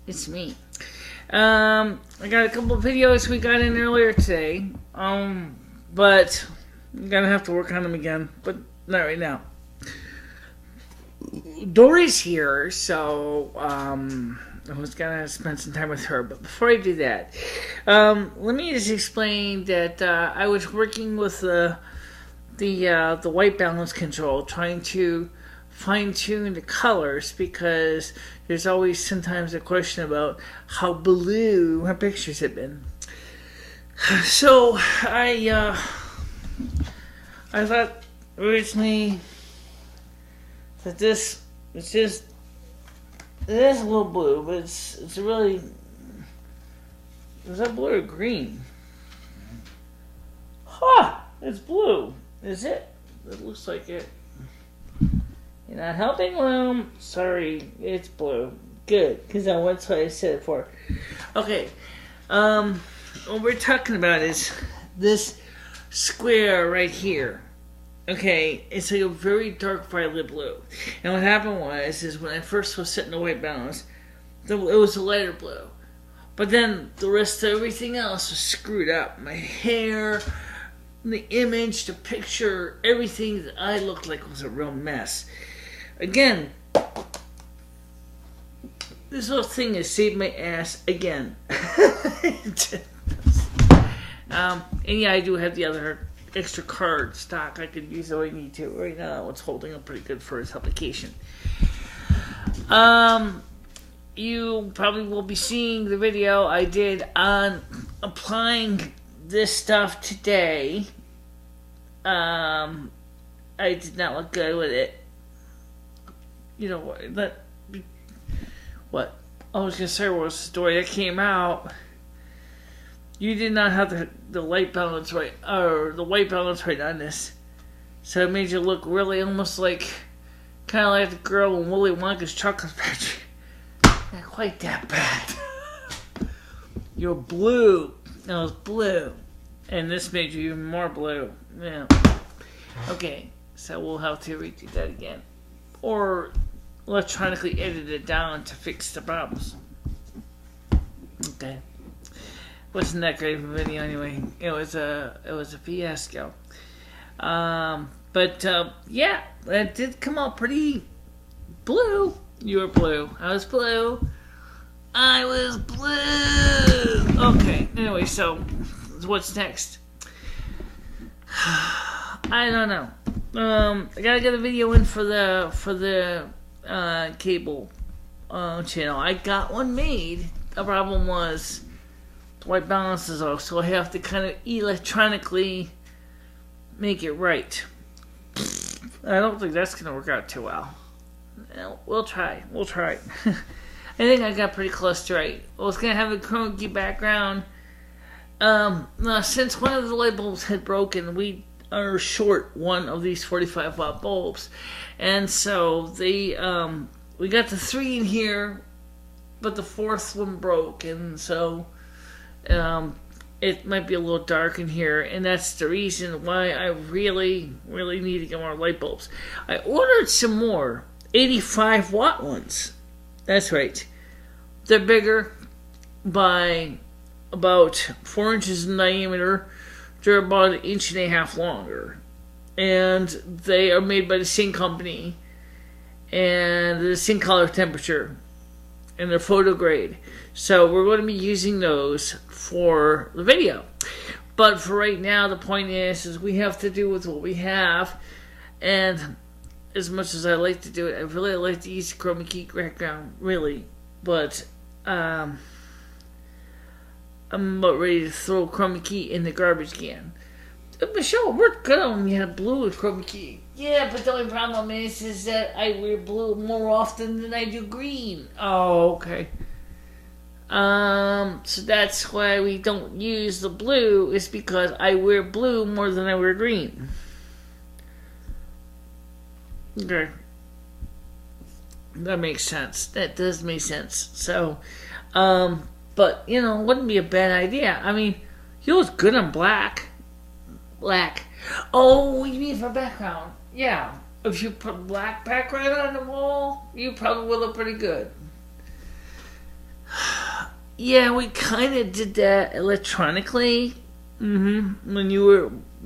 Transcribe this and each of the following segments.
It's me. I got a couple of videos we got in earlier today, but I'm gonna have to work on them again, but not right now. Dory's here, so I was gonna spend some time with her. But before I do that, let me just explain that I was working with the white balance control, trying to fine-tune the colors, because there's always sometimes a question about how blue my pictures have been. So I thought originally that this it's just it is a little blue, but it's really, is that blue or green? Huh, it's blue. Is it? It looks like it. You're not helping, well, sorry, it's blue. Good, because that's what I said it for. Okay, what we're talking about is this square right here. Okay, it's like a very dark violet blue. And what happened is when I first was setting the white balance, it was a lighter blue. But then the rest of everything else was screwed up. My hair, the image, the picture, everything that I looked like was a real mess. Again, this little thing has saved my ass again. And yeah, I do have the other extra card stock I could use if I need to. Right now, it's holding up pretty good for its application. You probably will be seeing the video I did on applying this stuff today. I did not look good with it. You know what I was gonna say was the story that came out. You did not have the light balance right, or the white balance right on this, so it made you look really almost like, kind of like the girl in Willy Wonka's chocolate factory. Not quite that bad. You're blue. It was blue, and this made you even more blue. Yeah. Okay, so we'll have to redo that again, or electronically edit it down to fix the problems. Okay. Wasn't that great of a video anyway. It was a fiasco. But yeah, it did come out pretty blue. You were blue. I was blue. I was blue. Okay. Anyway, so what's next? I don't know. I gotta get a video in for the cable channel. I got one made. The problem was the white balance is off, so I have to kind of electronically make it right. I don't think that's gonna work out too well. We'll try. I think I got pretty close to right. I was gonna have a chroma key background. Now, since one of the light bulbs had broken, we are short one of these 45 watt bulbs, and so we got the 3 in here, but the 4th one broke, and so it might be a little dark in here, and that's the reason why I really need to get more light bulbs. I ordered some more 85 watt ones. That's right. They're bigger by about 4 inches in diameter. They're about 1.5 inches longer, and they are made by the same company, and the same color temperature, and they're photo grade. So we're going to be using those for the video. But for right now, the point is we have to do with what we have, and as much as I like to do it, I really like to use the chroma key background, really. But I'm about ready to throw chroma key in the garbage can. Michelle, it worked good when we had blue with chroma key. Yeah, but the only problem is that I wear blue more often than I do green. Oh, okay. So that's why we don't use the blue, is because I wear blue more than I wear green. Okay. That makes sense. That does make sense. So, but, you know, it wouldn't be a bad idea. I mean, he looks good on black. Black. Oh, you mean for background? Yeah. If you put black background on the wall, you probably will look pretty good. Yeah, we kind of did that electronically. When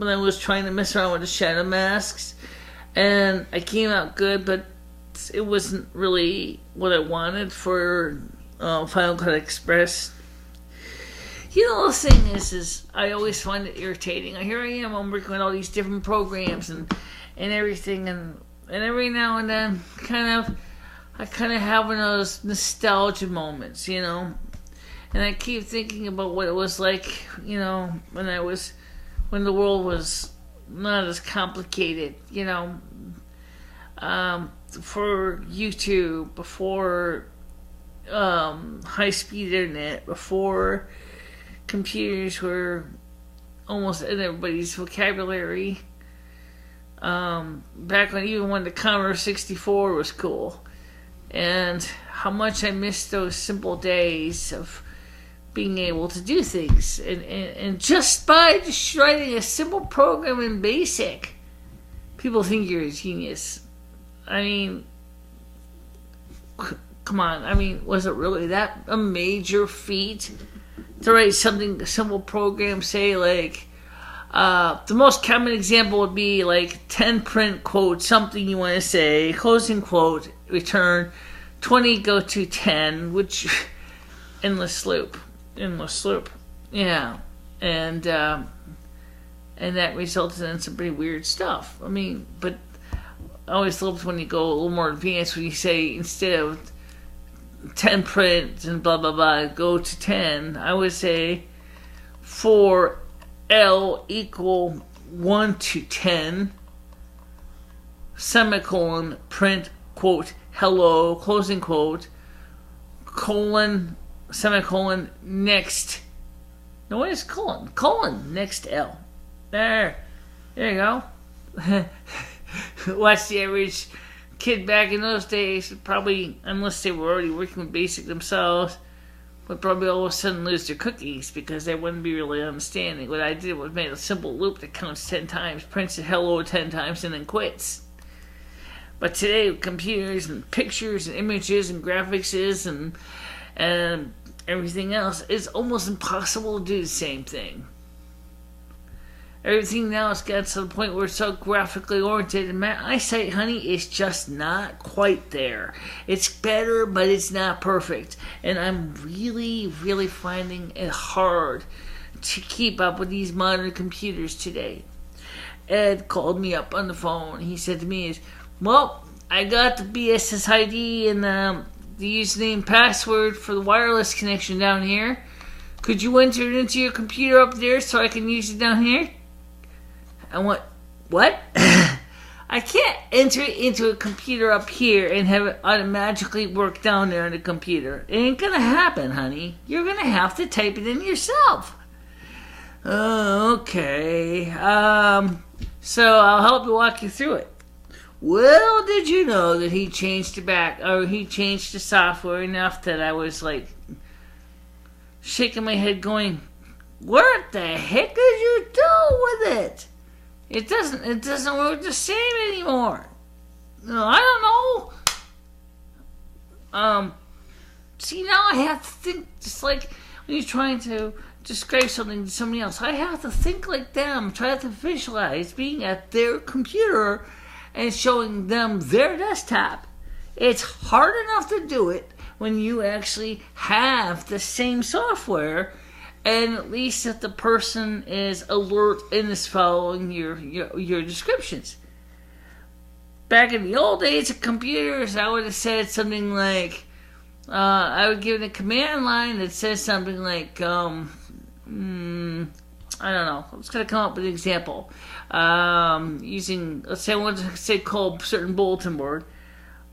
I was trying to mess around with the shadow masks, and I came out good, but it wasn't really what I wanted for Final Cut Express. You know, the thing is I always find it irritating. Here I am, I'm working with all these different programs and everything, and every now and then, I kind of have one of those nostalgia moments, you know. And I keep thinking about what it was like, you know, when the world was not as complicated, you know, for YouTube, before high-speed internet, before computers were almost in everybody's vocabulary. Back when the Commodore 64 was cool, and how much I miss those simple days of being able to do things, and just by just writing a simple program in BASIC, people think you're a genius. I mean, come on. I mean, was it really that a major feat to write something, a simple program, say like, the most common example would be like 10 print quote, something you want to say, closing quote, return, 20 go to 10, which, endless loop, yeah, and that resulted in some pretty weird stuff. I mean, but I always loved when you go a little more advanced, when you say, instead of 10 print and blah blah blah, go to 10, I would say for L equal 1 to 10, semicolon, print, quote, hello, closing quote, colon, semicolon, next. No, what is colon? Colon, next L. There you go. Watch the average kid back in those days, probably, unless they were already working with BASIC themselves, would probably all of a sudden lose their cookies because they wouldn't be really understanding. What I did was made a simple loop that counts 10 times, prints a hello 10 times, and then quits. But today, with computers and pictures and images and graphics and everything else, it's almost impossible to do the same thing. Everything now has got to the point where it's so graphically oriented, and my eyesight, honey, is just not quite there. It's better, but it's not perfect. And I'm really, really finding it hard to keep up with these modern computers today. Ed called me up on the phone. He said to me, well, I got the BSSID and the username password for the wireless connection down here. Could you enter it into your computer up there so I can use it down here? I went, what? I can't enter it into a computer up here and have it automatically work down there on the computer. It ain't gonna happen, honey. You're gonna have to type it in yourself. Okay. So I'll help you walk you through it. Well, did you know that he changed the software enough that I was like shaking my head going, what the heck did you do with it? It doesn't work the same anymore. No, I don't know. See, now I have to think, just like when you're trying to describe something to somebody else, I have to think like them, try to visualize being at their computer and showing them their desktop. It's hard enough to do it when you actually have the same software, and at least that the person is alert and is following your descriptions. Back in the old days of computers, I would have said something like, I would give it a command line that says something like, I don't know, I was going to come up with an example. Using, let's say I want to say call a certain bulletin board.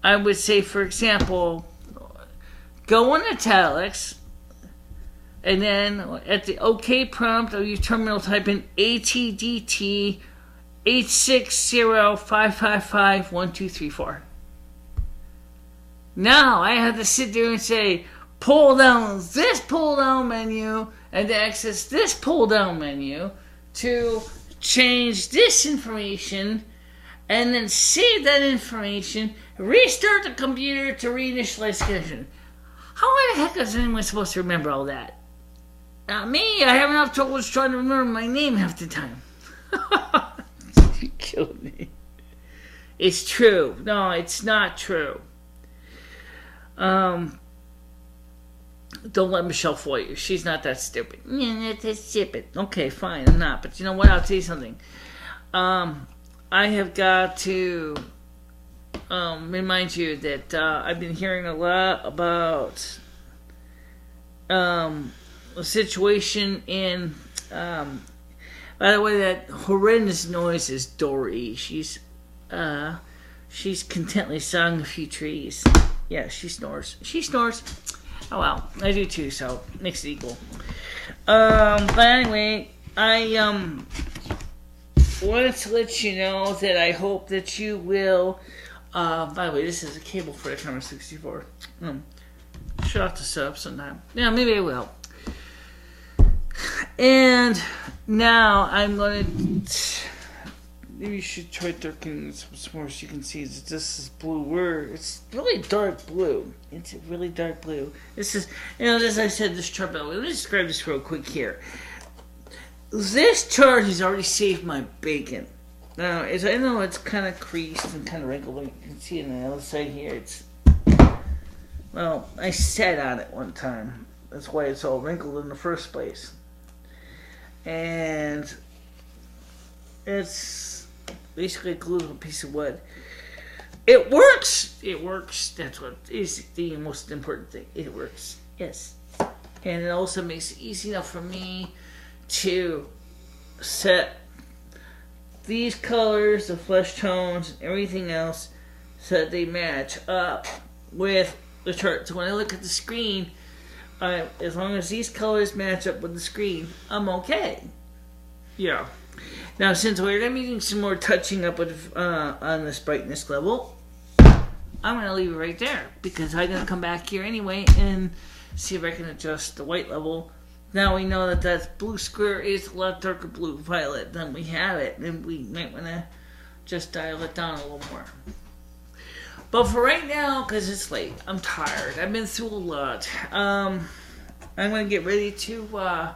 I would say, for example, go in italics, and then at the OK prompt of your terminal, type in ATDT 86055512334. Now I have to sit there and say, pull down this pull down menu and access this pull down menu to change this information, and then save that information, restart the computer to reinitialize the connection. How the heck is anyone supposed to remember all that? Not me. I have enough trouble trying to remember my name half the time. You killed me. It's true. No, it's not true. Don't let Michelle fool you. She's not that stupid. Yeah, not that stupid. Okay, fine, I'm not. But you know what? I'll tell you something. I have got to remind you that I've been hearing a lot about a situation in. By the way, that horrendous noise is Dory. She's contently sawing a few trees. Yeah, she snores. She snores. Oh well, I do too, so makes it equal. But anyway, I wanted to let you know that I hope that you will. By the way, this is a cable for the camera 64. Should have to set up sometime. Yeah, maybe I will. And now I'm gonna. Maybe you should try darkening some more so you can see that this is blue. It's really dark blue. It's really dark blue. This is, as I said, this chart. Let me describe this real quick here. This chart has already saved my bacon. Now, as I know, it's kind of creased and kind of wrinkled. You can see it on the other side here. It's, well, I sat on it one time. That's why it's all wrinkled in the first place. And it's basically glued to a piece of wood. It works. It works. That's what is the most important thing. It works. Yes. And it also makes it easy enough for me to set these colors, the flesh tones, and everything else so that they match up with the chart. So when I look at the screen, as long as these colors match up with the screen, I'm okay. Yeah. Now, since we're going to be doing some more touching up with, on this brightness level, I'm going to leave it right there because I'm going to come back here anyway and see if I can adjust the white level. Now we know that that blue square is a lot darker blue violet than we have it, and we might want to just dial it down a little more. But for right now, because it's late, I'm tired. I've been through a lot. I'm going to get ready to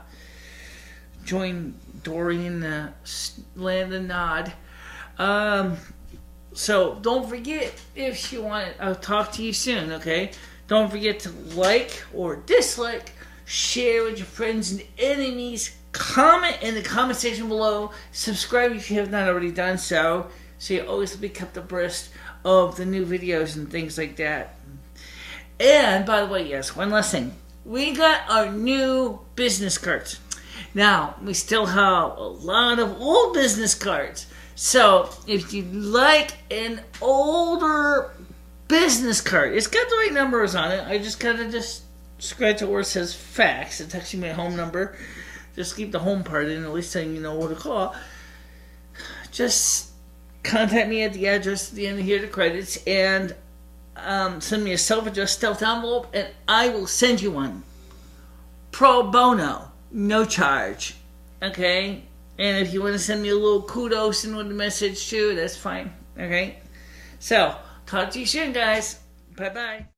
join Dory in the land of Nod. So don't forget, if you want it, I'll talk to you soon, okay? Don't forget to like or dislike, share with your friends and enemies, comment in the comment section below, subscribe if you have not already done so you always be kept abreast of the new videos and things like that. And, by the way, yes, one last thing. We got our new business cards. Now, we still have a lot of old business cards. So, if you like an older business card, it's got the right numbers on it. I just kind of just scratch it where it says fax. It texts you my home number. Just keep the home part in, at least then you know what to call. Just contact me at the address at the end of here, the credits, and send me a self-addressed stuffed envelope, and I will send you one. Pro bono. No charge. Okay? And if you want to send me a little kudos and with a message too, that's fine. Okay? So, talk to you soon, guys. Bye-bye.